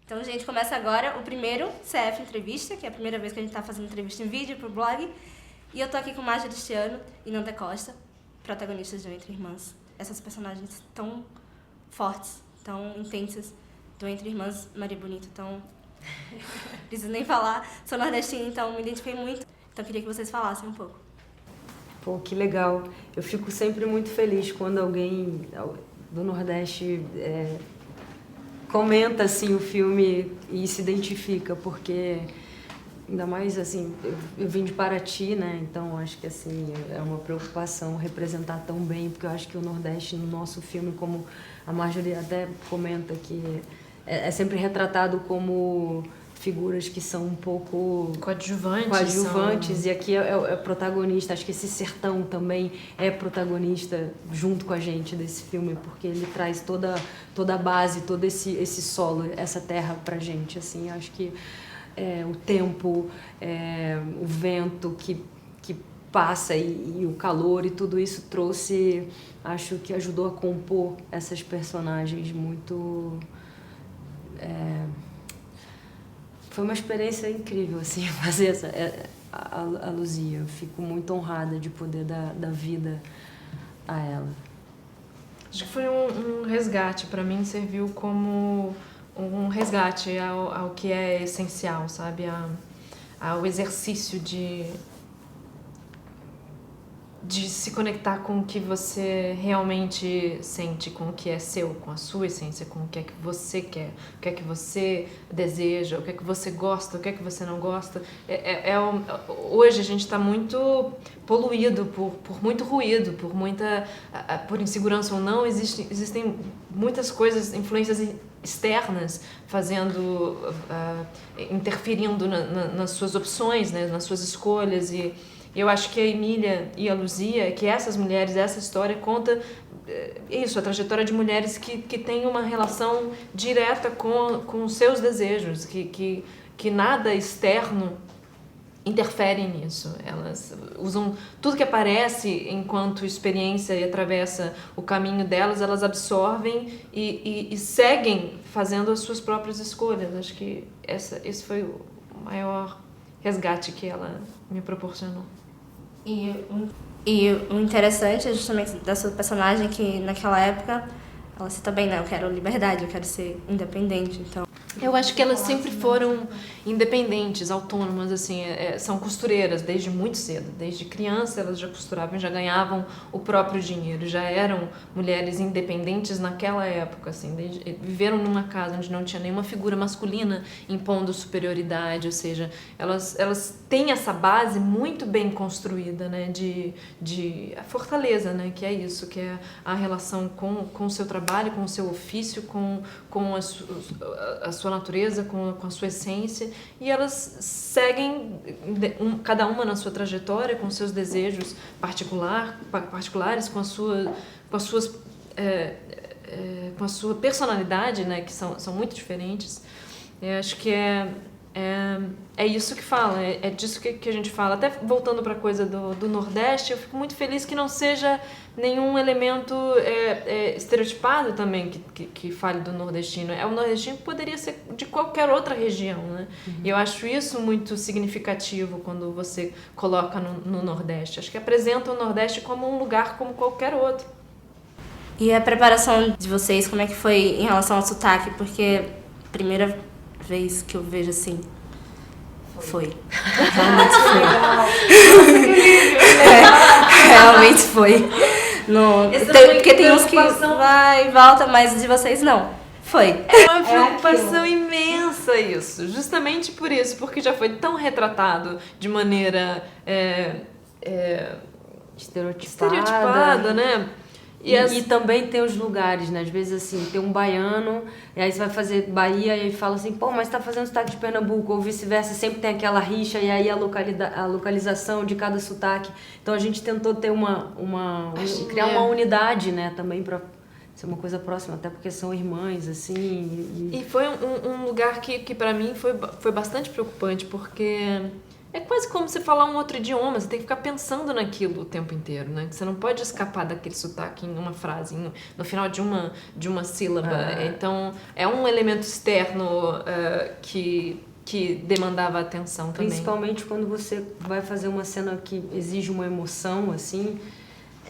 Então, gente, começa agora o primeiro CF Entrevista, que é a primeira vez que a gente tá fazendo entrevista em vídeo pro blog. E eu tô aqui com Marjorie Cristiano e Nanda Costa, protagonistas de Entre Irmãs. Essas personagens tão fortes, tão intensas do Entre Irmãs Maria Bonito. Então, preciso nem falar, sou nordestina, então me identifiquei muito. Então, queria que vocês falassem um pouco. Pô, que legal. Eu fico sempre muito feliz quando alguém do Nordeste comenta assim o filme e se identifica, porque ainda mais assim, eu vim de Paraty, né? Então acho que assim é uma preocupação representar tão bem, porque eu acho que o Nordeste no nosso filme, como a Marjorie até comenta, que é sempre retratado como figuras que são um pouco coadjuvantes e aqui é protagonista. Acho que esse sertão também é protagonista junto com a gente desse filme, porque ele traz toda a base, todo esse solo, essa terra pra gente, assim. Acho que o tempo, o vento que passa e o calor e tudo isso trouxe, acho que ajudou a compor essas personagens muito... Foi uma experiência incrível, assim, fazer a Luzia. Eu fico muito honrada de poder dar vida a ela. Acho que foi um resgate, para mim serviu como um resgate ao que é essencial, sabe? Ao exercício de se conectar com o que você realmente sente, com o que é seu, com a sua essência, com o que é que você quer, o que é que você deseja, o que é que você gosta, o que é que você não gosta. Hoje a gente está muito poluído por muito ruído, por insegurança ou não. Existem muitas coisas, influências externas interferindo nas suas opções, né, nas suas escolhas. E eu acho que a Emília e a Luzia, que essas mulheres, essa história conta a trajetória de mulheres que têm uma relação direta com os seus desejos, que nada externo interfere nisso. Elas usam tudo que aparece enquanto experiência e atravessa o caminho delas, elas absorvem e seguem fazendo as suas próprias escolhas. Acho que esse foi o maior resgate que ela me proporcionou. E o interessante é justamente da sua personagem que naquela época ela cita bem, né? Eu quero liberdade, eu quero ser independente, então... Eu acho que elas sempre foram independentes, autônomas, assim, são costureiras desde muito cedo. Desde criança elas já costuravam, já ganhavam o próprio dinheiro, já eram mulheres independentes naquela época, assim, viveram numa casa onde não tinha nenhuma figura masculina impondo superioridade, ou seja, elas têm essa base muito bem construída, né, de a fortaleza, né, que é isso, que é a relação com o seu trabalho, com o seu ofício, com a sua natureza, com a sua essência, e elas seguem cada uma na sua trajetória, com seus desejos particulares, com a sua personalidade, né, que são muito diferentes. Eu acho que é isso que fala, é disso que a gente fala. Até voltando para a coisa do Nordeste, eu fico muito feliz que não seja nenhum elemento estereotipado também que fale do nordestino. O nordestino que poderia ser de qualquer outra região, né? Uhum. E eu acho isso muito significativo quando você coloca no Nordeste. Acho que apresenta o Nordeste como um lugar como qualquer outro. E a preparação de vocês, como é que foi em relação ao sotaque? Porque primeira vez que eu vejo assim, foi. Realmente foi. Realmente foi. Porque tem uns que vai e volta, mas de vocês não. Foi. É uma preocupação imensa isso. Justamente por isso, porque já foi tão retratado de maneira estereotipada, né? E também tem os lugares, né? Às vezes, assim, tem um baiano, e aí você vai fazer Bahia e fala assim, pô, mas tá fazendo sotaque de Pernambuco, ou vice-versa, sempre tem aquela rixa, e aí a localização de cada sotaque. Então a gente tentou ter criar uma unidade, né? Também pra ser uma coisa próxima, até porque são irmãs, assim. E foi um lugar que pra mim foi bastante preocupante, porque é quase como você falar um outro idioma, você tem que ficar pensando naquilo o tempo inteiro, né? Você não pode escapar daquele sotaque em uma frase, no final de uma sílaba. Então, é um elemento externo que demandava atenção também. Principalmente quando você vai fazer uma cena que exige uma emoção, assim,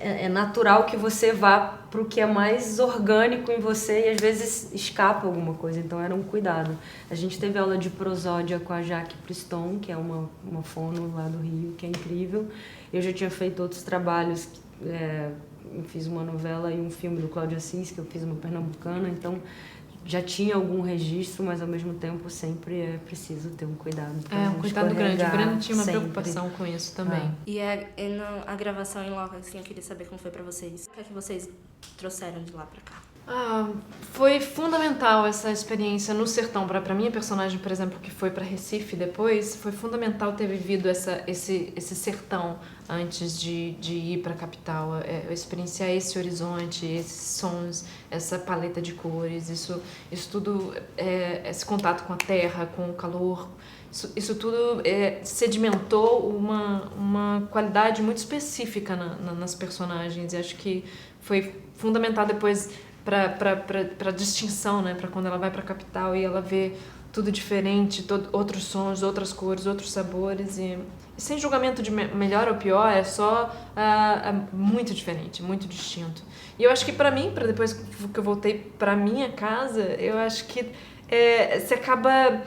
é natural que você vá pro que é mais orgânico em você e às vezes escapa alguma coisa, então era um cuidado. A gente teve aula de prosódia com a Jaque Priston, que é uma fono lá do Rio, que é incrível. Eu já tinha feito outros trabalhos, eu fiz uma novela e um filme do Cláudio Assis, que eu fiz uma pernambucana, então já tinha algum registro, mas ao mesmo tempo sempre é preciso ter um cuidado. Um cuidado grande. O Breno tinha uma sempre. preocupação com isso também. E a gravação em loco, assim, eu queria saber como foi pra vocês. O que é que vocês trouxeram de lá pra cá? Foi fundamental essa experiência no sertão. Pra minha personagem, por exemplo, que foi pra Recife depois, foi fundamental ter vivido esse sertão antes de ir pra capital. Experienciar esse horizonte, esses sons, essa paleta de cores, isso tudo, esse contato com a terra, com o calor, isso tudo sedimentou uma qualidade muito específica nas personagens. E acho que foi fundamental depois para distinção, né? Para quando ela vai para a capital e ela vê tudo diferente, outros sons, outras cores, outros sabores e sem julgamento de melhor ou pior, é só muito diferente, muito distinto. E eu acho que para mim, para depois que eu voltei para minha casa, eu acho que você acaba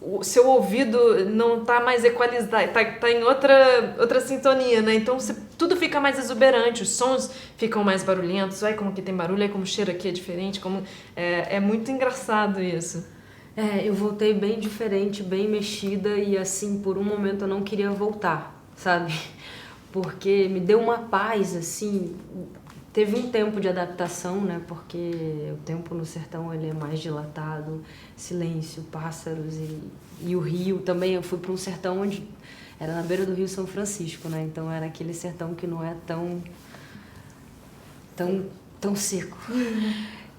o seu ouvido não tá mais equalizado, tá em outra sintonia, né? Então tudo fica mais exuberante, os sons ficam mais barulhentos, como que tem barulho, aí como o cheiro aqui é diferente, é muito engraçado isso. Eu voltei bem diferente, bem mexida e assim, por um momento eu não queria voltar, sabe? Porque me deu uma paz, assim. Teve um tempo de adaptação, né? Porque o tempo no sertão ele é mais dilatado, silêncio, pássaros e o rio também. Eu fui para um sertão onde era na beira do Rio São Francisco, né? Então era aquele sertão que não é tão seco.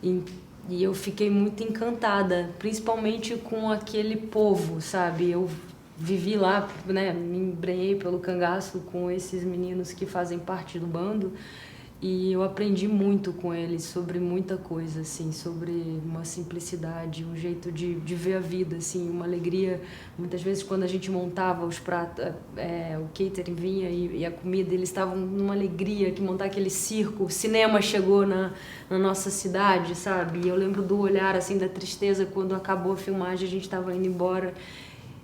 E eu fiquei muito encantada, principalmente com aquele povo, sabe? Eu vivi lá, né? Me embrenhei pelo cangaço com esses meninos que fazem parte do bando. E eu aprendi muito com eles sobre muita coisa, assim, sobre uma simplicidade, um jeito de ver a vida, assim, uma alegria. Muitas vezes quando a gente montava os pratos, o catering vinha e a comida, eles estavam numa alegria que montar aquele circo. O cinema chegou na nossa cidade, sabe? E eu lembro do olhar, assim, da tristeza quando acabou a filmagem, a gente estava indo embora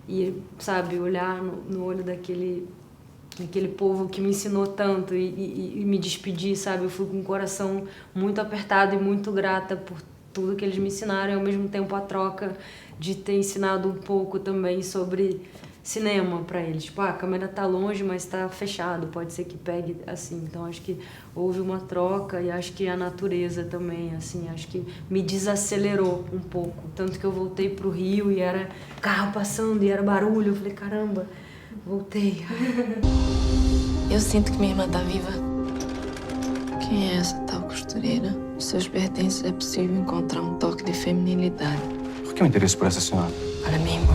e, sabe, olhar no olho daquele povo que me ensinou tanto e me despedir, sabe? Eu fui com o coração muito apertado e muito grata por tudo que eles me ensinaram e ao mesmo tempo a troca de ter ensinado um pouco também sobre cinema para eles. Tipo, a câmera tá longe, mas tá fechado, pode ser que pegue assim. Então acho que houve uma troca e acho que a natureza também, assim, acho que me desacelerou um pouco. Tanto que eu voltei pro Rio e era carro passando e era barulho. Eu falei, caramba, voltei. Eu sinto que minha irmã tá viva. Quem é essa tal costureira? Nos seus pertences é possível encontrar um toque de feminilidade. Por que o interesse por essa senhora? Olha, minha irmã.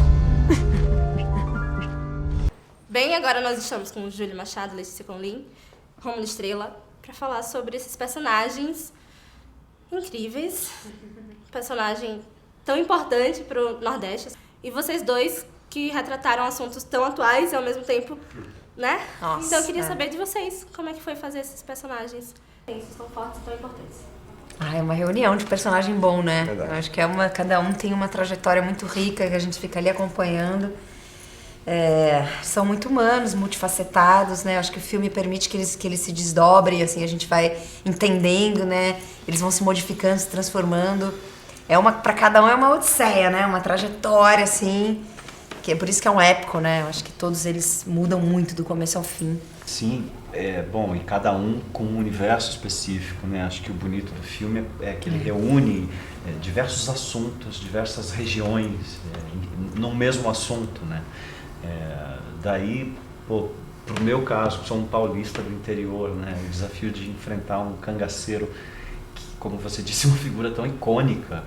Bem, agora nós estamos com o Júlio Machado, Letícia Conlin, Rômulo Estrela, para falar sobre esses personagens incríveis, personagem tão importante para o Nordeste. E vocês dois que retrataram assuntos tão atuais e ao mesmo tempo, né? Nossa, então eu queria saber de vocês, como é que foi fazer esses personagens tão fortes e tão importantes. É uma reunião de personagem bom, né? Verdade. Eu acho que cada um tem uma trajetória muito rica que a gente fica ali acompanhando. São muito humanos, multifacetados, né? Acho que o filme permite que eles se desdobrem, assim, a gente vai entendendo, né? Eles vão se modificando, se transformando. Para cada um é uma odisseia, né? Uma trajetória, assim, que é por isso que é um épico, né? Eu acho que todos eles mudam muito do começo ao fim. Sim, bom, e cada um com um universo específico, né? Acho que o bonito do filme é que ele reúne diversos assuntos, diversas regiões no mesmo assunto, né? Daí, pro meu caso, que sou um paulista do interior, né? O desafio de enfrentar um cangaceiro que, como você disse, é uma figura tão icônica,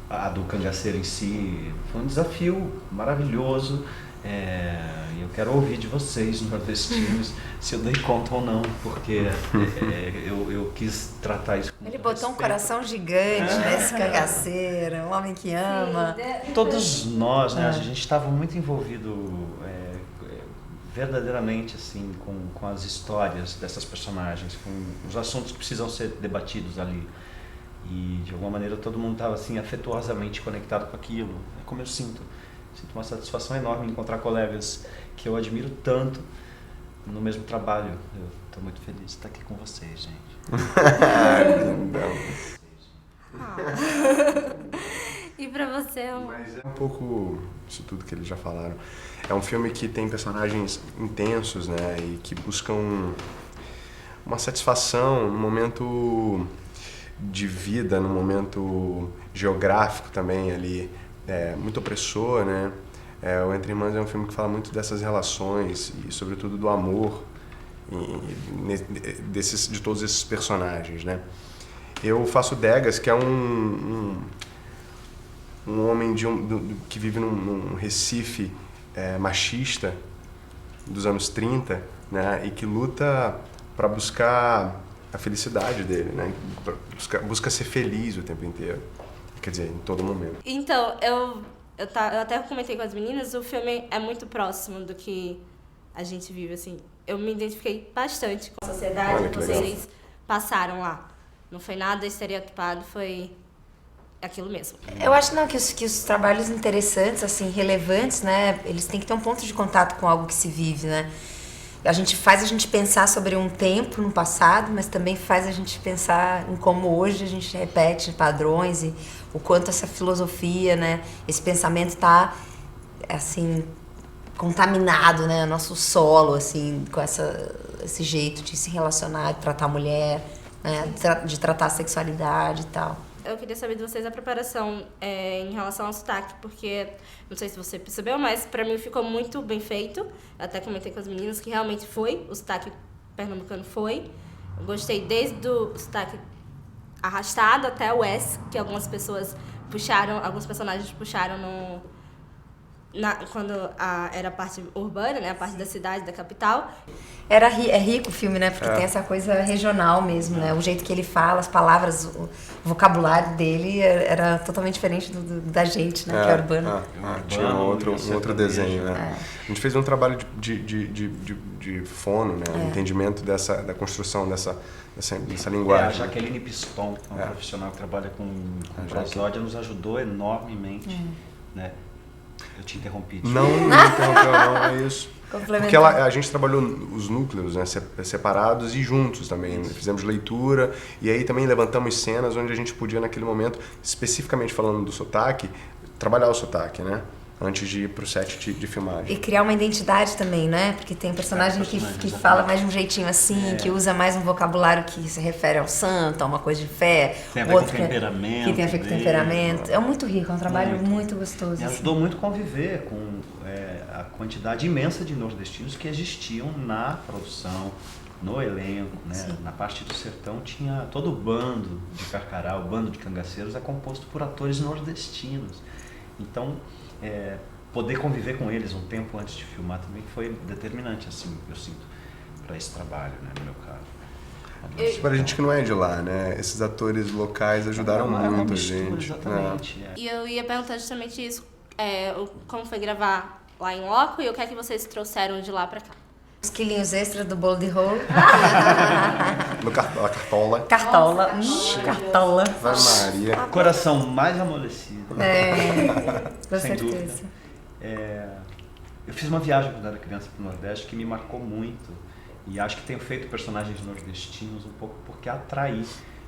A do cangaceiro em si foi um desafio maravilhoso. Eu quero ouvir de vocês, nordestinos, se eu dei conta ou não, porque eu quis tratar isso com Ele muito botou um respeito. coração gigante nesse cangaceiro, um homem que ama. Todos nós, né, a gente estava muito envolvido verdadeiramente assim com as histórias dessas personagens, com os assuntos que precisam ser debatidos ali. E de alguma maneira todo mundo estava assim afetuosamente conectado com aquilo. É como eu sinto uma satisfação enorme em encontrar colegas que eu admiro tanto no mesmo trabalho. Eu estou muito feliz de estar aqui com vocês, gente. E pra você? Mas é um pouco isso tudo que eles já falaram. É um filme que tem personagens intensos, né? E que buscam uma satisfação no momento de vida, no momento geográfico também ali. Muito opressor, né? O Entre Irmãs é um filme que fala muito dessas relações e sobretudo do amor de todos esses personagens, né? Eu faço Degas, que é um homem que vive num Recife machista dos anos 30, né? E que luta para buscar a felicidade dele, né? Busca ser feliz o tempo inteiro. Quer dizer, em todo momento. Então, eu até comentei com as meninas, o filme é muito próximo do que a gente vive, assim. Eu me identifiquei bastante com a sociedade que vocês passaram lá. Não foi nada estereotipado, foi aquilo mesmo. Eu acho que os trabalhos interessantes, assim, relevantes, né, eles têm que ter um ponto de contato com algo que se vive, né? A gente faz a gente pensar sobre um tempo no passado, mas também faz a gente pensar em como hoje a gente repete padrões e o quanto essa filosofia, né, esse pensamento está, assim, contaminado, né, nosso solo, assim, com esse jeito de se relacionar, de tratar a mulher, né, de tratar a sexualidade e tal. Eu queria saber de vocês a preparação em relação ao sotaque, porque, não sei se você percebeu, mas pra mim ficou muito bem feito. Eu até comentei com as meninas que realmente foi, o sotaque pernambucano foi. Eu gostei desde o sotaque arrastado até o S, que algumas pessoas puxaram, alguns personagens puxaram quando era a parte urbana, né, a parte da cidade, da capital. É rico o filme, né? Porque tem essa coisa regional mesmo, né? O jeito que ele fala, as palavras, o vocabulário dele era totalmente diferente da gente, né? Que é urbano. Tinha um outro desenho, né? A gente fez um trabalho de fono, né? Entendimento da construção dessa linguagem. A Jaqueline Piston, uma profissional que trabalha com prosódia, nos ajudou enormemente, né? Eu te interrompi. Não interrompeu, não, é isso. Porque a gente trabalhou os núcleos, né, separados e juntos também. Fizemos leitura e aí também levantamos cenas onde a gente podia, naquele momento, especificamente falando do sotaque, trabalhar o sotaque, né? Antes de ir pro set de filmagem. E criar uma identidade também, né? Porque tem personagem que fala mais de um jeitinho assim, que usa mais um vocabulário que se refere ao santo, a uma coisa de fé. Tem a ver com temperamento. Que tem a ver com temperamento. É muito rico, é um trabalho muito gostoso. Me ajudou muito a conviver com a quantidade imensa de nordestinos que existiam na produção, no elenco, né? Na parte do sertão tinha todo o bando de Carcará, o bando de cangaceiros é composto por atores nordestinos. Então, poder conviver com eles um tempo antes de filmar também foi determinante, assim, eu sinto, para esse trabalho, né, no meu caso. Para a gente que não é de lá, né? Esses atores locais ajudaram muito a gente. Exatamente. E eu ia perguntar justamente isso, como foi gravar lá em loco e o que é que vocês trouxeram de lá pra cá? Os quilinhos extras do bolo de rolo. No cartola. Cartola. Cartola. Vai Maria. Coração mais amolecido. Com Sem certeza. dúvida. Eu fiz uma viagem quando era criança para o Nordeste que me marcou muito. E acho que tenho feito personagens nordestinos um pouco porque atraí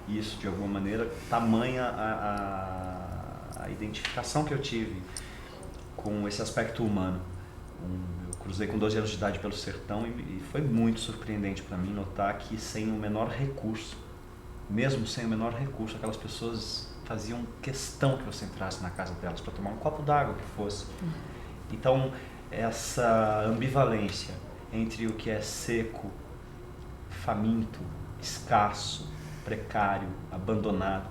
isso de alguma maneira, tamanha a identificação que eu tive com esse aspecto humano. Eu cruzei com 12 anos de idade pelo sertão e foi muito surpreendente para mim notar que sem o menor recurso, mesmo sem o menor recurso, aquelas pessoas faziam questão que você entrasse na casa delas para tomar um copo d'água que fosse. Então, essa ambivalência entre o que é seco, faminto, escasso, precário, abandonado,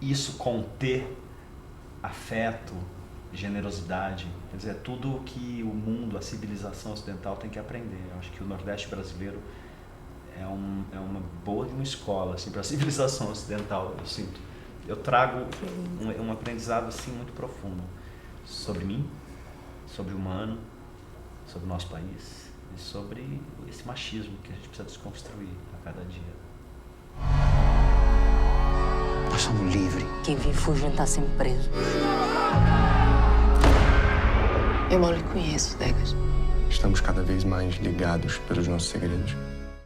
isso conter afeto, generosidade, quer dizer, tudo que o mundo, a civilização ocidental tem que aprender. Eu acho que o Nordeste brasileiro é uma boa de uma escola assim, para a civilização ocidental, eu sinto. Eu trago um aprendizado assim, muito profundo sobre mim, sobre o humano, sobre o nosso país e sobre esse machismo que a gente precisa desconstruir a cada dia. Nós somos livres. Quem vem fugindo tá sempre preso. Eu mal lhe conheço, Degas. Estamos cada vez mais ligados pelos nossos segredos.